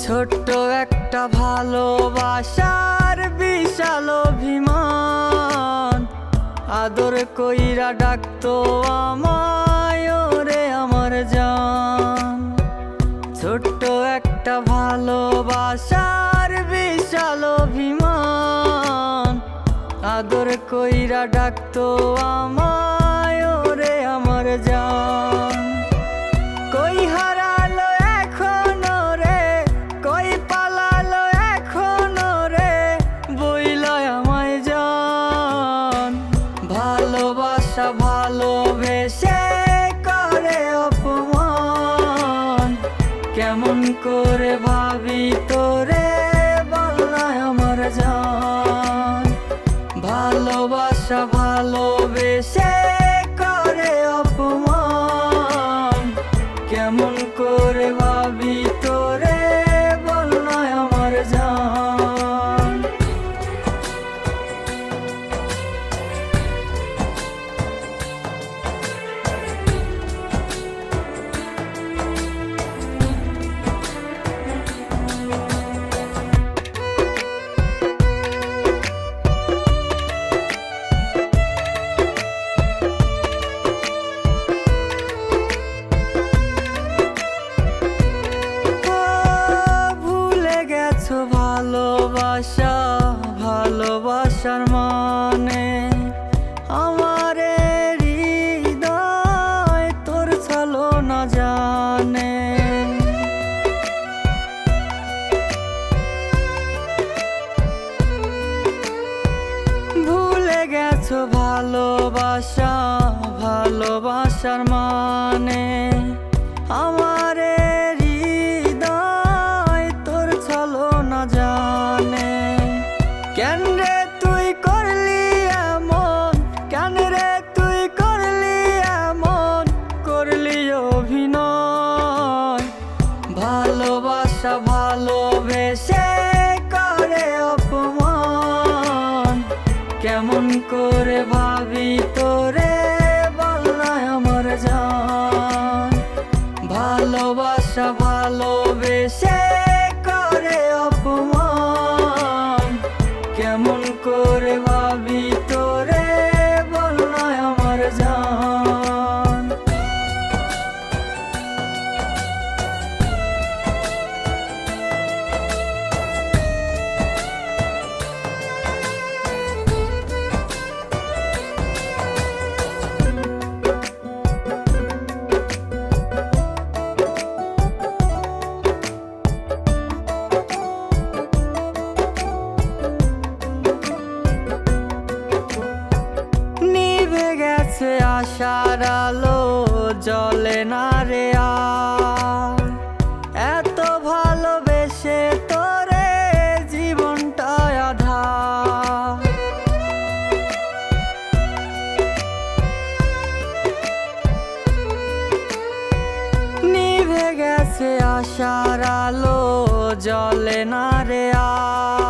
ছোট্ট একটা ভালোবাসার বিশাল অভিমান, আদর কইরা ডাকতো আমায় ওরে আমার জান। ছোট্ট একটা ভালোবাসার বিশাল অভিমান, আদর কইরা ডাকতো আমায় ওরে আমার জান। কই হারালো এখনো রে, কই পালালো এখনো রে, বইলায় আমায় জান। ভালোবাসা ভালোবেসে করে অপমান, কেমন করে ভাবি তোরে বলনায় আমার জান। ভালোবাসা ভালোবেসে করে অপমান, কেমন করে ভাবি তোরে বলনায় আমার জান। ভালোবাসা ভালোবাসার মানে, আমার হৃদয় তোর ছলো না জানে। ভুলে গেছো ভালোবাসা ভালোবাসার মানে, আমার জানে। কেন রে তুই করলি এমন, কেন রে তুই করলি এমন, করলি অভিনয়। ভালোবাসা ভালোবেসে করে অপমান, কেমন করে ভাবি তোরে বলনায় আমার জান। ভালোবাসা ভালোবেসে অপমান, কেমন করে ভাবি তোরে বলনায় আমার জান। আশার আলো জ্বলে না রে আর, এত ভালোবেসে তোরে জীবনটা আধার। নিভে গেছে আশার আলো জ্বলে না রে আর।